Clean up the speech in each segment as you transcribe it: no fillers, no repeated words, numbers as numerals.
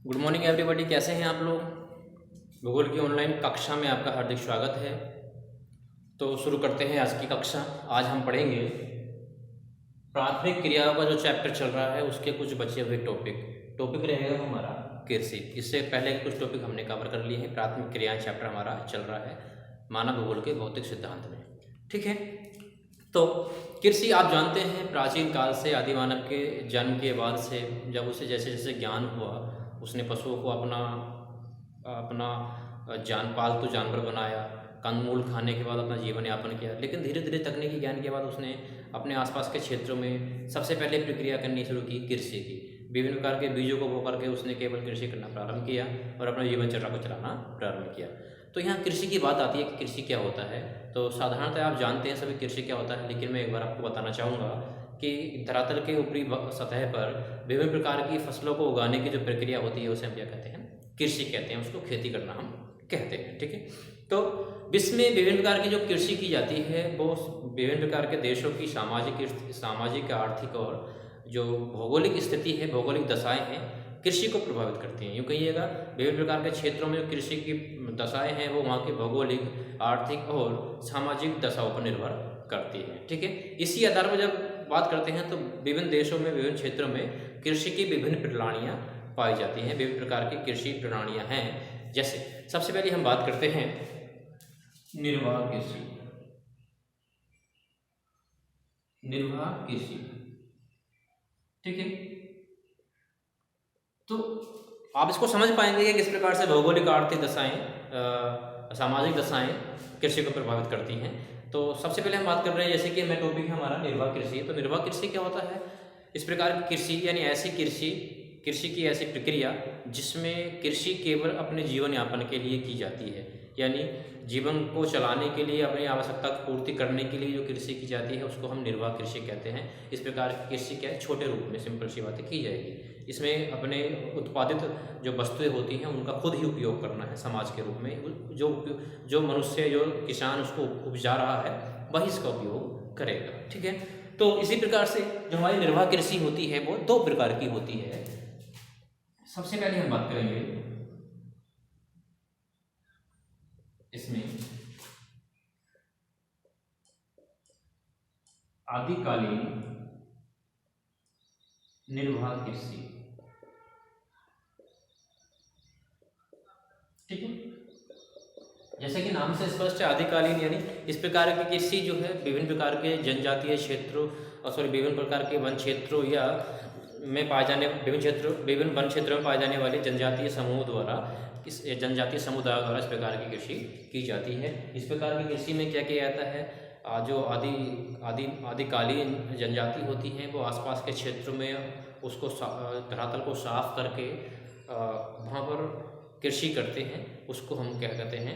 Good morning everybody, कैसे हैं आप लोग। भूगोल की ऑनलाइन कक्षा में आपका हार्दिक स्वागत है। तो शुरू करते हैं आज की कक्षा। आज हम पढ़ेंगे प्राथमिक क्रियाओं का जो चैप्टर चल रहा है उसके कुछ बचे हुए टॉपिक रहेगा हमारा कृषि। इससे पहले कुछ टॉपिक हमने कवर कर लिए हैं। प्राथमिक क्रियाएं चैप्टर हमारा चल रहा है मानव भूगोल के भौतिक सिद्धांत में, ठीक है। तो कृषि आप जानते हैं प्राचीन काल से, आदि मानव के जन्म के बाद से, जब उसे जैसे जैसे ज्ञान हुआ उसने पशुओं को अपना अपना पालतू जानवर बनाया। कंदमूल खाने के बाद अपना जीवन यापन किया, लेकिन धीरे धीरे तकनीकी ज्ञान के बाद उसने अपने आसपास के क्षेत्रों में सबसे पहले प्रक्रिया करनी शुरू की कृषि की। विभिन्न प्रकार के बीजों को बो करके उसने केवल कृषि करना प्रारंभ किया और अपना जीवनचर्या को चलाना प्रारंभ किया। तो यहाँ कृषि की बात आती है कि कृषि क्या होता है। तो साधारणतः आप जानते हैं सभी कृषि क्या होता है, लेकिन मैं एक बार आपको बताना चाहूँगा कि धरातल के ऊपरी सतह पर विभिन्न प्रकार की फसलों को उगाने की जो प्रक्रिया होती है उसे हम क्या कहते हैं, कृषि कहते हैं। उसको खेती करना हम कहते हैं, ठीक है। तो विश्व में विभिन्न प्रकार की जो कृषि की जाती है वो विभिन्न प्रकार के देशों की सामाजिक आर्थिक और जो भौगोलिक स्थिति है, भौगोलिक दशाएं हैं, कृषि को प्रभावित करती हैं। यूँ कहिएगा विभिन्न प्रकार के क्षेत्रों में जो कृषि की दशाएं हैं वो वहाँ की भौगोलिक, आर्थिक और सामाजिक दशाओं पर निर्भर करती हैं, ठीक है। इसी आधार पर जब बात करते हैं तो विभिन्न देशों में, विभिन्न क्षेत्रों में कृषि की विभिन्न प्रणालियाँ पाई जाती हैं। विभिन्न प्रकार की कृषि प्रणालियाँ हैं। जैसे सबसे पहले हम बात करते हैं निर्वाह कृषि। निर्वाह कृषि, ठीक है। तो आप इसको समझ पाएंगे कि किस प्रकार से भौगोलिक, आर्थिक दशाएं, सामाजिक दशाएं कृषि को प्रभावित करती हैं। तो सबसे पहले हम बात कर रहे हैं, जैसे कि मैं टॉपिक है हमारा निर्वाह कृषि। तो निर्वाह कृषि क्या होता है? इस प्रकार की कृषि यानी ऐसी कृषि की ऐसी प्रक्रिया जिसमें कृषि केवल अपने जीवन यापन के लिए की जाती है, यानी जीवन को चलाने के लिए, अपनी आवश्यकता की पूर्ति करने के लिए जो कृषि की जाती है उसको हम निर्वाह कृषि कहते हैं। इस प्रकार की कृषि क्या है, छोटे रूप में सिंपल सी बातें की जाएगी। इसमें अपने उत्पादित जो वस्तुएं होती हैं उनका खुद ही उपयोग करना है समाज के रूप में। जो मनुष्य, जो किसान उसको उपजा रहा है वही इसका उपयोग करेगा, ठीक है। तो इसी प्रकार से जो हमारी निर्वाह कृषि होती है वो दो प्रकार की होती है। सबसे पहले हम बात करेंगे इसमें आदिकालीन निर्वाह कृषि, ठीक है। जैसे कि नाम से स्पष्ट है, आदिकालीन यानी इस प्रकार की कृषि जो है विभिन्न प्रकार के जनजातीय क्षेत्रों विभिन्न प्रकार के वन क्षेत्रों या में पाए जाने विभिन्न वन क्षेत्रों में पाए जाने वाले जनजातीय समूह द्वारा, इस जनजातीय समुदाय द्वारा इस प्रकार की कृषि की जाती है। इस प्रकार की कृषि में क्या किया जाता है, जो आदिकालीन जनजाति होती हैं वो आसपास के क्षेत्रों में उसको धरातल को साफ करके वहाँ पर कृषि करते हैं। उसको हम क्या कहते हैं,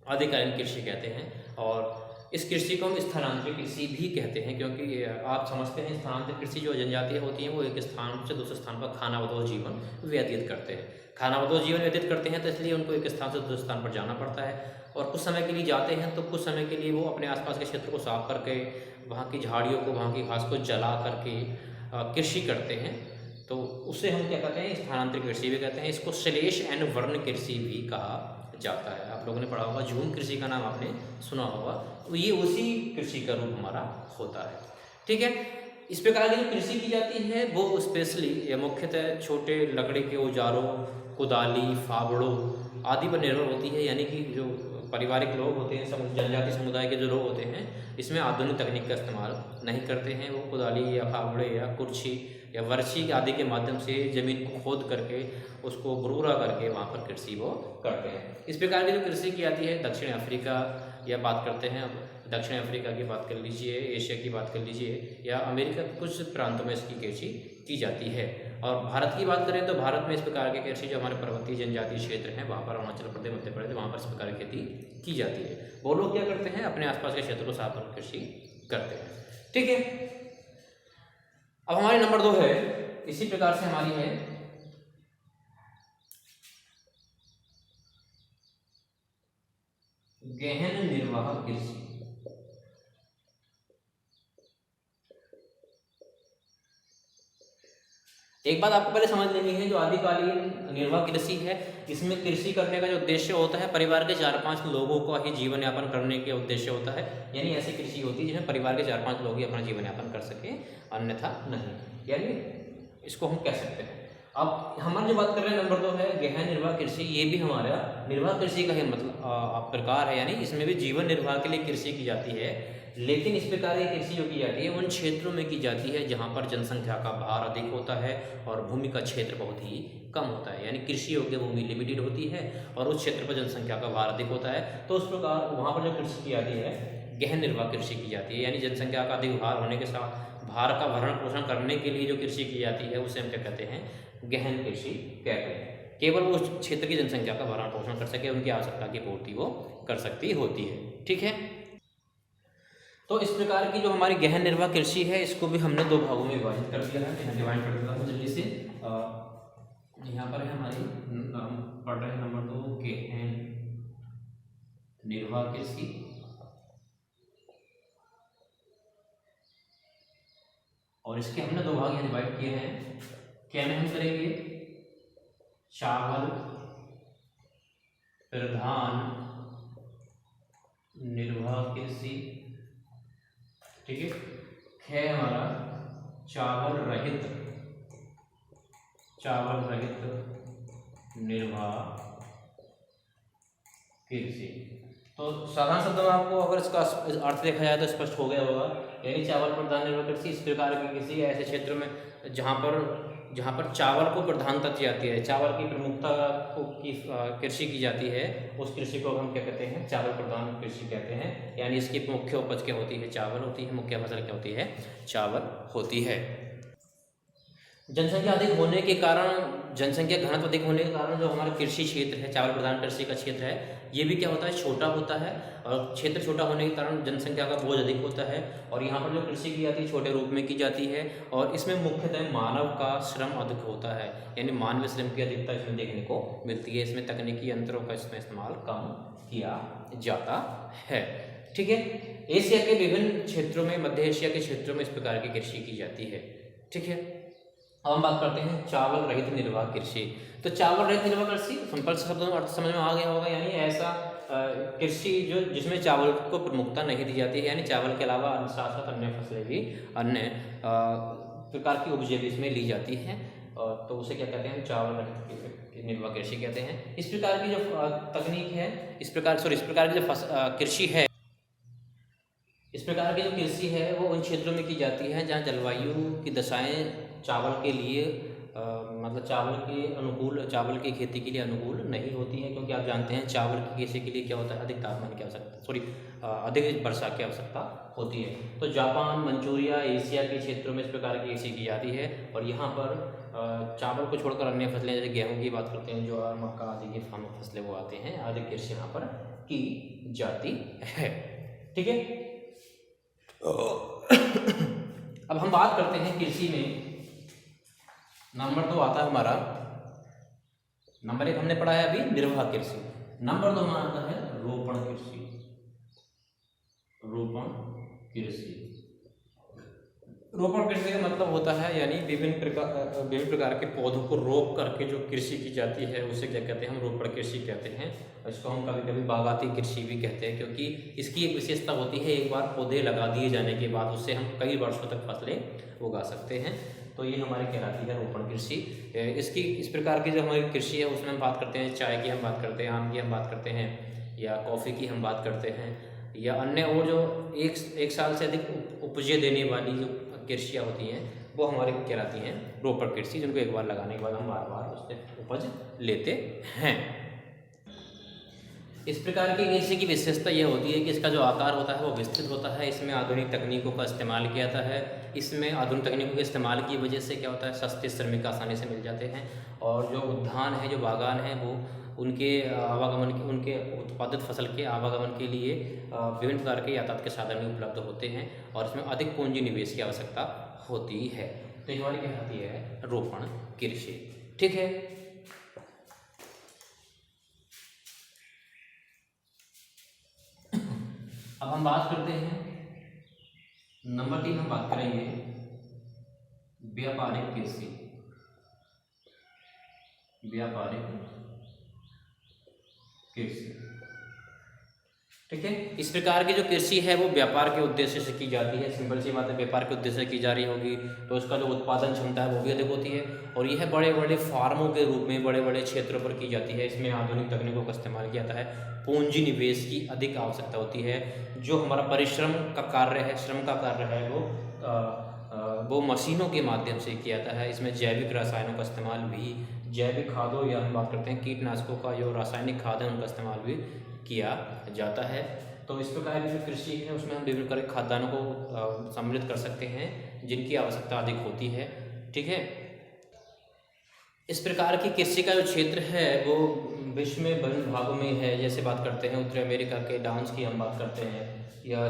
आदिकालीन कृषि कहते हैं। और इस कृषि को हम स्थानांतरित कृषि भी कहते हैं, क्योंकि आप समझते हैं स्थानांतरित कृषि जो जनजातियाँ होती हैं वो एक स्थान से दूसरे स्थान पर खानाबदोश जीवन व्यतीत करते हैं। खानाबदोश जीवन व्यतीत करते हैं तो इसलिए उनको एक स्थान से दूसरे स्थान पर जाना पड़ता है, और कुछ समय के लिए जाते हैं तो कुछ समय के लिए वो अपने आसपास के क्षेत्र को साफ करके, वहाँ की झाड़ियों को, वहाँ की घास को जला करके कृषि करते हैं। तो उसे हम क्या कहते हैं, स्थानांतरित कृषि भी कहते हैं। इसको श्लेष एंड वर्ण कृषि भी कहा जाता है। आप लोगों ने पढ़ा होगा, झूम कृषि का नाम आपने सुना होगा। तो ये उसी कृषि का रूप हमारा होता है, ठीक है। इस प्रकार की जो कृषि की जाती है वो स्पेशली या मुख्यतः छोटे लकड़ी के औजारों, कुदाली, फावड़ों आदि पर निर्भर होती है। यानी कि जो पारिवारिक लोग होते हैं, जनजाति समुदाय के जो लोग होते हैं, इसमें आधुनिक तकनीक का इस्तेमाल नहीं करते हैं। वो कुदाली या फावड़े या कुर्सी या वर्षी आदि के माध्यम से जमीन को खोद करके उसको भुरभुरा करके वहाँ पर कृषि वो करते हैं। इस प्रकार की जो कृषि की जाती है दक्षिण अफ्रीका, या बात करते हैं दक्षिण अफ्रीका की बात कर लीजिए, एशिया की बात कर लीजिए, या अमेरिका के कुछ प्रांतों में इसकी कृषि की जाती है। और भारत की बात करें तो भारत में इस प्रकार की कृषि जो हमारे पर्वतीय जनजातीय क्षेत्र हैं वहाँ पर, अरुणाचल प्रदेश, मध्य प्रदेश, वहाँ पर इस प्रकार की खेती की जाती है। वो लोग क्या करते हैं, अपने आसपास के क्षेत्र को साफ कर कृषि करते हैं, ठीक है। अब हमारी नंबर 2 है, इसी प्रकार से हमारी है गहन निर्वाह कृषि। एक बात आपको पहले समझ लेनी है, जो आदिकालीन निर्वाह कृषि है, इसमें कृषि करने का जो उद्देश्य होता है परिवार के 4-5 लोगों का ही जीवन यापन करने के उद्देश्य होता है। यानी ऐसी कृषि होती है जिसमें परिवार के 4-5 लोग ही अपना जीवन यापन कर सके, अन्यथा नहीं। यानी इसको हम कह सकते हैं। अब हमारी जो बात कर रहे हैं नंबर 2 है गहन निर्वाह कृषि। ये भी हमारा निर्वाह कृषि का ही मतलब प्रकार है, यानी इसमें भी जीवन निर्वाह के लिए कृषि की जाती है। लेकिन इस प्रकार की कृषि जो की जाती है उन क्षेत्रों में की जाती है जहाँ पर जनसंख्या का भार अधिक होता है और भूमि का क्षेत्र बहुत ही कम होता है। यानी कृषि योग्य भूमि लिमिटेड होती है और उस क्षेत्र पर जनसंख्या का भार अधिक होता है, तो उस प्रकार वहाँ पर जो कृषि की जाती है गहन निर्वाह कृषि की जाती है। यानी जनसंख्या का अधिक भार होने के साथ भार का भरण पोषण करने के लिए जो कृषि की जाती है उसे हम क्या कहते हैं, गहन कृषि कहते हैं। केवल उस क्षेत्र की जनसंख्या का भरण पोषण कर सके, उनकी आवश्यकता की पूर्ति वो कर सकती होती है। ठीक है, तो इस प्रकार की जो हमारी गहन निर्वाह कृषि है इसको भी हमने 2 भागों में विभाजित कर दिया है। यहाँ डिवाइड कर देता हूँ जल्दी से। यहाँ पर है हमारी पढ़ रहे हैं नंबर 2 गहन निर्वाह कृषि, और इसके हमने 2 भाग यहाँ डिवाइड किए हैं। क्या में हम करेंगे, चावल प्रधान निर्वाह कृषि, ठीक है। है हमारा चावल रहित निर्वाह कृषि। तो साधारण शब्दों में आपको अगर इसका अर्थ देखा जाए तो स्पष्ट हो गया होगा। यानी चावल प्रधान निर्वाह कृषि इस प्रकार की कृषि ऐसे क्षेत्रों में जहाँ पर चावल को प्रधानता दी जाती है, चावल की प्रमुखता को की कृषि की जाती है, उस कृषि को हम क्या कहते हैं, चावल प्रधान कृषि कहते हैं। यानी इसकी मुख्य उपज क्या होती है, चावल होती है, मुख्य फसल क्या होती है, चावल होती है। जनसंख्या अधिक होने के कारण, जनसंख्या घनत्व अधिक होने के कारण जो हमारा कृषि क्षेत्र है, चावल प्रधान कृषि का क्षेत्र है, ये भी क्या होता है, छोटा होता है। और क्षेत्र छोटा होने के कारण जनसंख्या का बोझ अधिक होता है और यहाँ पर जो कृषि की जाती है छोटे रूप में की जाती है और इसमें मुख्यतः मानव का श्रम अधिक होता है। यानी मानवीय श्रम की अधिकता इसमें देखने को मिलती है। इसमें तकनीकी यंत्रों का इसमें इस्तेमाल कम किया जाता है। ठीक है, एशिया के विभिन्न क्षेत्रों में, मध्य एशिया के क्षेत्रों में इस प्रकार की कृषि की जाती है। ठीक है, अब हम बात करते हैं चावल रहित निर्वाह कृषि। तो चावल रहित निर्वाह कृषि सिंपल शब्दों में अर्थ समझ में आ गया होगा। यानी ऐसा कृषि जो जिसमें चावल को प्रमुखता नहीं दी जाती है, यानी चावल के अलावा साथ साथ अन्य फसलें भी, अन्य प्रकार की उपजें भी इसमें ली जाती हैं, तो उसे क्या कहते हैं, चावल रहित निर्वाह कृषि कहते हैं। इस प्रकार की जो तकनीक है, इस प्रकार की जो कृषि है, इस प्रकार की जो कृषि है वो उन क्षेत्रों में की जाती है जहाँ जलवायु की दशाएं चावल के लिए मतलब चावल के अनुकूल, चावल की खेती के लिए अनुकूल नहीं होती है। क्योंकि आप जानते हैं चावल की खेती के लिए क्या होता है, अधिक तापमान की आवश्यकता, अधिक वर्षा की आवश्यकता होती है। तो जापान, मंचूरिया, एशिया के क्षेत्रों में इस प्रकार की कृषि की जाती है और यहाँ पर चावल को छोड़कर अन्य फसलें जैसे गेहूँ की बात करते हैं, ज्वार, मक्का आदि की फसलें वो आते हैं, आदि कृषि यहाँ पर की जाती है। ठीक है, अब हम बात करते हैं कृषि में नंबर 2 आता है हमारा, नंबर 1 हमने पढ़ा है अभी निर्वाह कृषि, नंबर 2 हमारा आता है रोपण कृषि। रोपण कृषि का मतलब होता है यानी विभिन्न प्रकार के पौधों को रोप करके जो कृषि की जाती है उसे क्या कहते हैं, हम रोपण कृषि कहते हैं। इसको हम कभी कभी बागाती कृषि भी कहते हैं, क्योंकि इसकी एक विशेषता होती है, एक बार पौधे लगा दिए जाने के बाद उससे हम कई वर्षों तक फसलें उगा सकते हैं। तो ये हमारी कहलाती है रोपण कृषि। इसकी इस प्रकार की जो हमारी कृषि है उसमें हम बात करते हैं चाय की, हम बात करते हैं आम की, हम बात करते हैं या कॉफ़ी की हम बात करते हैं, या अन्य वो जो एक साल से अधिक उपजे देने वाली जो कृषियाँ होती हैं वो हमारी कहलाती हैं रोपण कृषि, जिनको एक बार लगाने के बाद हम बार बार उससे उपज लेते हैं। इस प्रकार की कृषि की विशेषता यह होती है कि इसका जो आकार होता है वो विस्तृत होता है। इसमें आधुनिक तकनीकों का इस्तेमाल किया जाता है। इसमें आधुनिक तकनीकों के इस्तेमाल की वजह से क्या होता है, सस्ते श्रमिक आसानी से मिल जाते हैं और जो उद्यान है, जो बागान है, वो उनके आवागमन के, उनके उत्पादित फसल के आवागमन के लिए विभिन्न प्रकार के यातायात के साधन भी उपलब्ध होते हैं और इसमें अधिक पूंजी निवेश की आवश्यकता होती है। तो ये हमारी कहलाती है रोपण कृषि। ठीक है, अब हम बात करते हैं नंबर 3 हम बात करेंगे व्यापारिक कृषि। व्यापारिक कृषि। ठीक है, इस प्रकार की जो कृषि है वो व्यापार के उद्देश्य से की जाती है। सिंपल सी बात है, व्यापार के उद्देश्य से की जा रही होगी तो उसका जो उत्पादन क्षमता है वो भी अधिक होती है, और यह बड़े बड़े फार्मों के रूप में बड़े बड़े क्षेत्रों पर की जाती है। इसमें आधुनिक तकनीकों का इस्तेमाल किया जाता है। पूंजी निवेश की अधिक आवश्यकता होती है। जो हमारा परिश्रम का कार्य है, श्रम का कार्य है, वो मशीनों के माध्यम से किया जाता है। इसमें जैविक रसायनों का इस्तेमाल भी, जैविक खादों या हम बात करते हैं कीटनाशकों का, जो रासायनिक खाद है उनका इस्तेमाल भी किया जाता है। तो इस प्रकार की जो कृषि है उसमें हम विभिन्न प्रकार के खाद्यान्नों को सम्मिलित कर सकते हैं जिनकी आवश्यकता अधिक होती है। ठीक है, इस प्रकार की कृषि का जो क्षेत्र है वो विश्व में विभिन्न भागों में है। जैसे बात करते हैं उत्तरी अमेरिका के डाउन्स की हम बात करते हैं, या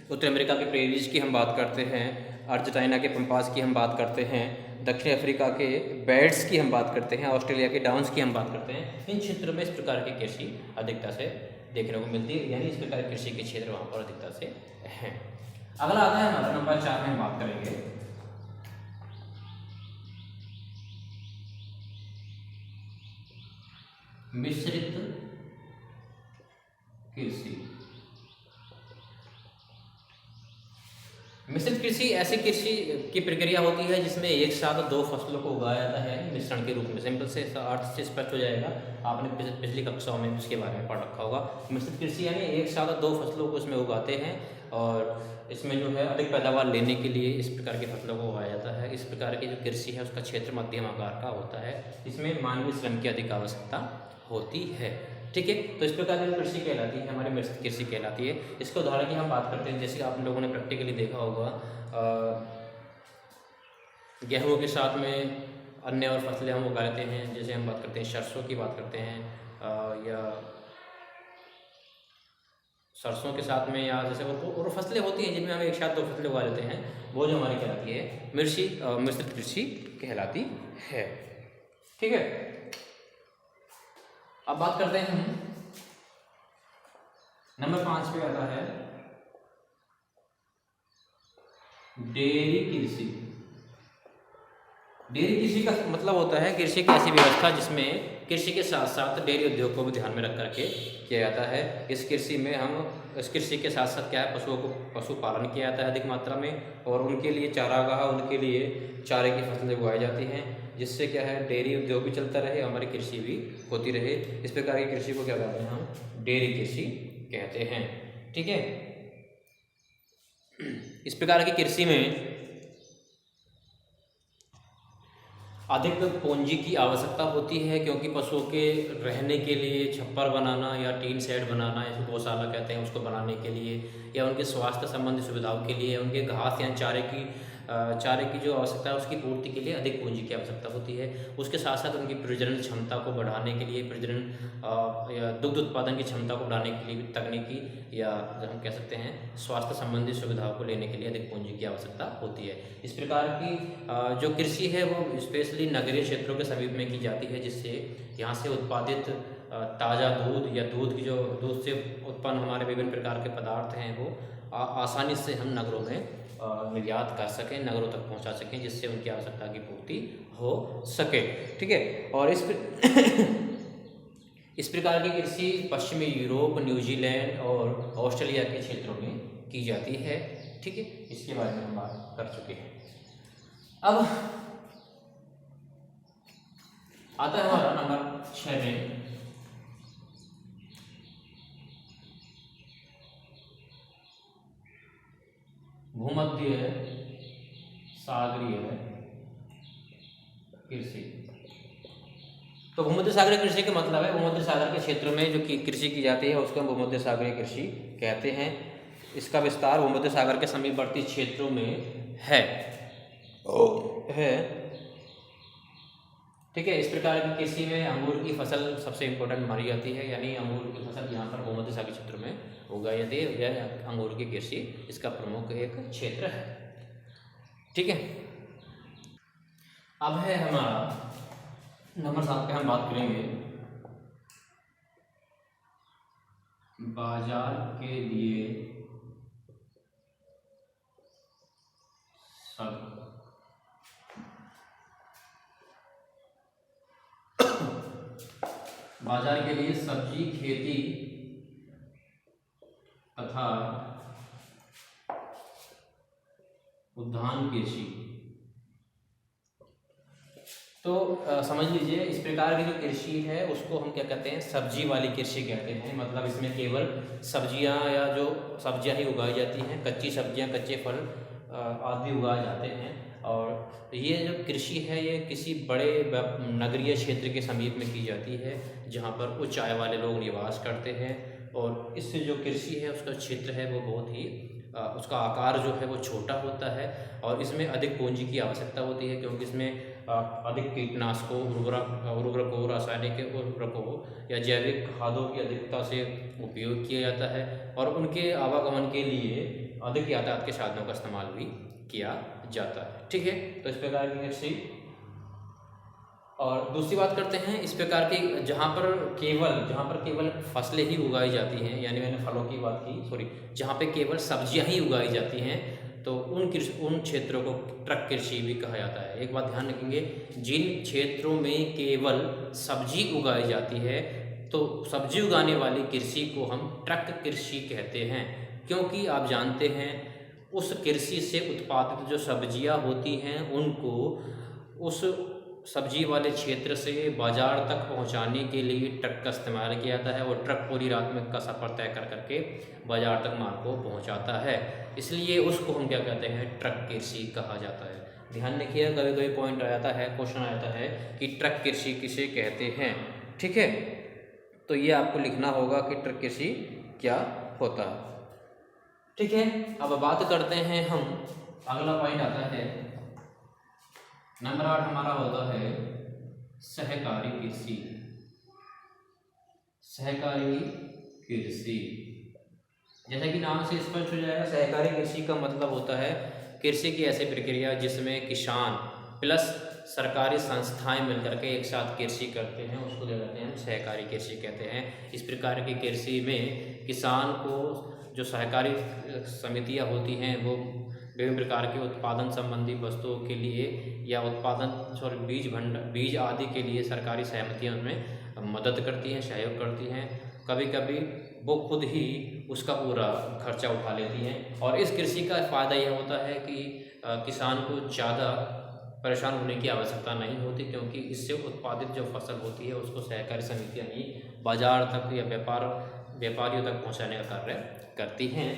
उत्तरी अमेरिका के प्रेरीज की हम बात करते हैं, अर्जेंटीना के पंपास की हम बात करते हैं, दक्षिण अफ्रीका के बेड्स की हम बात करते हैं, ऑस्ट्रेलिया के डाउन्स की हम बात करते हैं। इन क्षेत्रों में इस प्रकार की कृषि अधिकता से देखने को मिलती है, यानी इस प्रकार की कृषि के क्षेत्र वहाँ पर अधिकता से हैं। अगला आता है हमारा नंबर 4 में हम बात करेंगे मिश्रित कृषि। मिश्रित कृषि ऐसी कृषि की प्रक्रिया होती है जिसमें एक साथ दो फसलों को उगाया जाता है मिश्रण के रूप में। सिंपल से अर्थ से स्पष्ट हो जाएगा, आपने पिछली कक्षाओं में इसके बारे में पढ़ रखा होगा। मिश्रित कृषि यानी एक साथ दो फसलों को इसमें उगाते हैं, और इसमें जो है अधिक पैदावार लेने के लिए इस प्रकार की फसलों को उगाया जाता है। इस प्रकार की जो कृषि है उसका क्षेत्र मध्यम आकार का होता है। इसमें मानवीय श्रम की अधिक आवश्यकता होती है। ठीक है, तो इस प्रकार की कृषि कहलाती है हमारी मिश्रित कृषि कहलाती है। इसके उदाहरण की हम बात करते हैं, जैसे आप लोगों ने प्रैक्टिकली देखा होगा, गेहूं के साथ में अन्य और फसलें हम उगा लेते हैं। जैसे हम बात करते हैं सरसों की बात करते हैं, या सरसों के साथ में, या जैसे और फसलें होती हैं जिनमें हम एक साथ दो फसलें उगा लेते हैं, वो जो हमारी कहलाती है मिश्रित कृषि कहलाती है। ठीक है, अब बात करते हैं हम नंबर 5 पे आता है डेयरी कृषि। डेयरी कृषि का मतलब होता है कृषि की ऐसी व्यवस्था जिसमें कृषि के साथ साथ डेयरी उद्योग को भी ध्यान में रख करके किया जाता है। इस कृषि के साथ साथ क्या है, पशुओं को पशुपालन किया जाता है अधिक मात्रा में, और उनके लिए चारागाह, उनके लिए चारे की फसलें उगाई जाती हैं, जिससे क्या है डेयरी उद्योग भी चलता रहे, हमारी कृषि भी होती रहे। इस प्रकार की कृषि को क्या कहते हैं हम, डेयरी कृषि कहते हैं। ठीक है, इस प्रकार की कृषि में अधिक पूंजी की आवश्यकता होती है, क्योंकि पशुओं के रहने के लिए छप्पर बनाना या टीन शेड बनाना, या गौशाला कहते हैं उसको बनाने के लिए, या उनके स्वास्थ्य संबंधी सुविधाओं के लिए, उनके घास या चारे की जो आवश्यकता है उसकी पूर्ति के लिए अधिक पूंजी की आवश्यकता होती है। उसके साथ साथ उनकी प्रजनन क्षमता को बढ़ाने के लिए, या दुग्ध उत्पादन की क्षमता को बढ़ाने के लिए भी तकनीकी, या हम कह सकते हैं स्वास्थ्य संबंधी सुविधाओं को लेने के लिए अधिक पूंजी की आवश्यकता होती है। इस प्रकार की जो कृषि है वो स्पेशली नगरीय क्षेत्रों के समीप में की जाती है, जिससे यहाँ से उत्पादित ताज़ा दूध या दूध से उत्पन्न हमारे विभिन्न प्रकार के पदार्थ हैं वो आसानी से हम नगरों में निर्यात कर सकें, नगरों तक पहुंचा सकें, जिससे उनकी आवश्यकता की पूर्ति हो सके। ठीक है, और इस प्रकार की कृषि पश्चिमी यूरोप, न्यूजीलैंड और ऑस्ट्रेलिया के क्षेत्रों में की जाती है। ठीक है, इसके बारे में हम बात कर चुके हैं। अब आता है हमारा नंबर 6 में भूमध्य सागरीय कृषि। तो भूमध्य सागरीय कृषि का मतलब है भूमध्य सागर के क्षेत्र में जो कृषि की जाती है उसको हम भूमध्य सागरीय कृषि कहते हैं। इसका विस्तार भूमध्य सागर के समीपवर्ती क्षेत्रों में है। ठीक है, इस प्रकार की कृषि में अंगूर की फसल सबसे इम्पोर्टेंट मानी जाती है, यानी अंगूर की फसल यहाँ पर भूमध्य सागर क्षेत्र में उगाई जाती है। यह अंगूर की कृषि इसका प्रमुख एक क्षेत्र है। ठीक है, अब है हमारा नंबर 7 पे हम बात करेंगे बाजार के लिए सब बाजार के लिए सब्जी खेती तथा उद्यान कृषि। तो समझ लीजिए इस प्रकार की जो कृषि है उसको हम क्या कहते हैं, सब्जी वाली कृषि कहते हैं। मतलब इसमें केवल सब्जियां या जो सब्जियां ही उगाई जाती हैं, कच्ची सब्जियां, कच्चे फल आदि उगाए जाते हैं। और ये जो कृषि है ये किसी बड़े नगरीय क्षेत्र के समीप में की जाती है जहाँ पर उच्च आय वाले लोग निवास करते हैं। और इससे जो कृषि है उसका क्षेत्र है वो बहुत ही उसका आकार जो है वो छोटा होता है और इसमें अधिक पूंजी की आवश्यकता होती है, क्योंकि इसमें अधिक कीटनाशकों, उर्वरकों, रासायनिक उर्वरकों या जैविक खादों की अधिकता से उपयोग किया जाता है और उनके आवागमन के लिए अधिक यातायात के साधनों का इस्तेमाल भी किया जाता है। ठीक है, तो इस प्रकार की कृषि। और दूसरी बात करते हैं इस प्रकार की जहाँ पर केवल फसलें ही उगाई जाती हैं, यानी मैंने फलों की बात की, सॉरी, जहाँ पे केवल सब्जियाँ ही उगाई जाती हैं तो उन क्षेत्रों को ट्रक कृषि भी कहा जाता है। एक बात ध्यान रखेंगे, जिन क्षेत्रों में केवल सब्जी उगाई जाती है तो सब्जी उगाने वाली कृषि को हम ट्रक कृषि कहते हैं, क्योंकि आप जानते हैं उस कृषि से उत्पादित जो सब्जियां होती हैं उनको उस सब्जी वाले क्षेत्र से बाजार तक पहुंचाने के लिए ट्रक का इस्तेमाल किया जाता है और ट्रक पूरी रात में का सफ़र तय कर करके बाजार तक माल को पहुंचाता है, इसलिए उसको हम क्या कहते हैं, ट्रक कृषि कहा जाता है। ध्यान रखिए, कभी कभी पॉइंट आ जाता है, क्वेश्चन आ जाता है कि ट्रक कृषि किसे कहते हैं। ठीक है, तो ये आपको लिखना होगा कि ट्रक कृषि क्या होता है। ठीक है, अब बात करते हैं हम, अगला पॉइंट आता है नंबर 8 हमारा होता है सहकारी कृषि। सहकारी कृषि जैसा कि नाम से स्पष्ट हो जाएगा, सहकारी कृषि का मतलब होता है कृषि की ऐसी प्रक्रिया जिसमें किसान प्लस सरकारी संस्थाएं मिलकर के एक साथ कृषि करते हैं, उसको क्या कहते हैं, सहकारी कृषि कहते हैं। इस प्रकार की कृषि में किसान को जो सहकारी समितियां होती हैं वो विभिन्न प्रकार के उत्पादन संबंधी वस्तुओं के लिए या बीज आदि के लिए सरकारी सहमतियां उनमें मदद करती हैं, सहयोग करती हैं। कभी कभी वो खुद ही उसका पूरा खर्चा उठा लेती हैं। और इस कृषि का फ़ायदा यह होता है कि किसान को ज़्यादा परेशान होने की आवश्यकता नहीं होती, क्योंकि इससे उत्पादित जो फसल होती है उसको सहकारी समितियाँ ही बाजार तक या व्यापारियों तक पहुँचाने का कार्य करती हैं।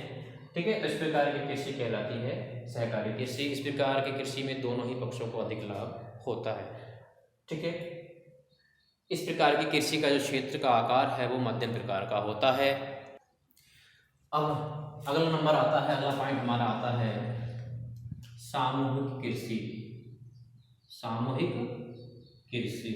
ठीक है, तो इस प्रकार की कृषि कहलाती है सहकारी कृषि। इस प्रकार की कृषि में दोनों ही पक्षों को अधिक लाभ होता है। ठीक है, इस प्रकार की कृषि का जो क्षेत्र का आकार है वो मध्यम प्रकार का होता है। अब अगला नंबर आता है, अगला पॉइंट हमारा आता है सामूहिक कृषि। सामूहिक कृषि,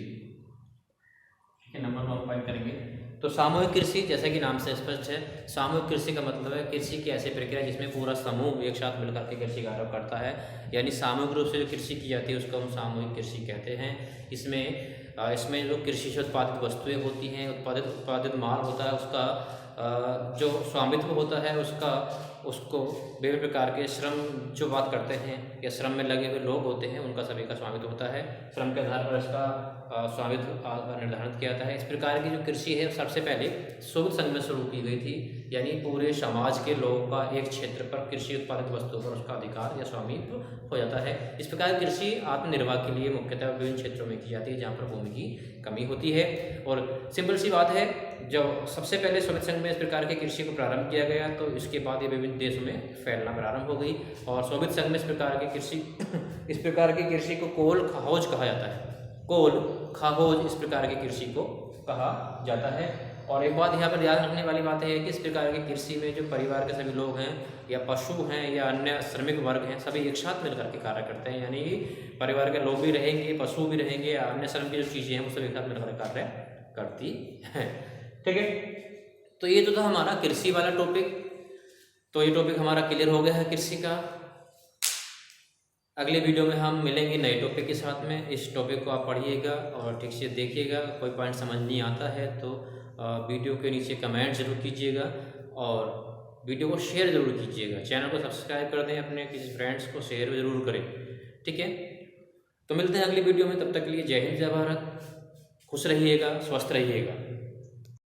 ठीक है, नंबर 1 पॉइंट करेंगे। तो सामूहिक कृषि जैसा कि नाम से स्पष्ट है, सामूहिक कृषि का मतलब है कृषि की ऐसी प्रक्रिया जिसमें पूरा समूह एक साथ मिलकर के कृषि कार्य करता है, यानी सामूहिक रूप से जो कृषि की जाती है उसको हम सामूहिक कृषि कहते हैं। इसमें जो कृषि से उत्पादित वस्तुएं होती हैं, उत्पादित माल होता है, उसका जो स्वामित्व होता है उसको विभिन्न प्रकार के श्रम जो बात करते हैं या श्रम में लगे हुए लोग होते हैं उनका सभी का स्वामित्व होता है। श्रम के आधार पर इसका स्वामित्व निर्धारित किया जाता है। इस प्रकार की जो कृषि है सबसे पहले सोवियत संघ में शुरू की गई थी, यानी पूरे समाज के लोगों का एक क्षेत्र पर कृषि उत्पादित वस्तुओं पर उसका अधिकार या स्वामित्व हो जाता है। इस प्रकार कृषि आत्मनिर्वाह के लिए मुख्यतः विभिन्न क्षेत्रों में की जाती है जहाँ पर भूमि की कमी होती है। और सिंपल सी बात है, जब सबसे पहले सोवियत संघ में इस प्रकार की कृषि को प्रारंभ किया गया तो इसके बाद ये विभिन्न देशों में फैलना प्रारंभ हो गई। और सोवियत संघ में इस प्रकार की कृषि को कोल खाहोज कहा जाता है। कोल खाहोज इस प्रकार की कृषि को कहा जाता है। और एक बात यहाँ पर ध्यान रखने वाली बात है कि इस प्रकार की कृषि में जो परिवार के सभी लोग हैं या पशु हैं या अन्य श्रमिक वर्ग हैं सभी एक साथ मिलकर के कार्य करते हैं, यानी परिवार के लोग भी रहेंगे, पशु भी रहेंगे या अन्य श्रम की जो चीज़ें हैं वो सब एक साथ मिलकर कार्य करती हैं। ठीक है, तो ये तो था हमारा कृषि वाला टॉपिक। तो ये टॉपिक हमारा क्लियर हो गया है कृषि का। अगले वीडियो में हम मिलेंगे नए टॉपिक के साथ में। इस टॉपिक को आप पढ़िएगा और ठीक से देखिएगा। कोई पॉइंट समझ नहीं आता है तो वीडियो के नीचे कमेंट जरूर कीजिएगा और वीडियो को शेयर जरूर कीजिएगा। चैनल को सब्सक्राइब कर दें, अपने किसी फ्रेंड्स को शेयर जरूर करें। ठीक है, तो मिलते हैं अगली वीडियो में। तब तक के लिए जय हिंद, जय भारत। खुश रहिएगा, स्वस्थ रहिएगा।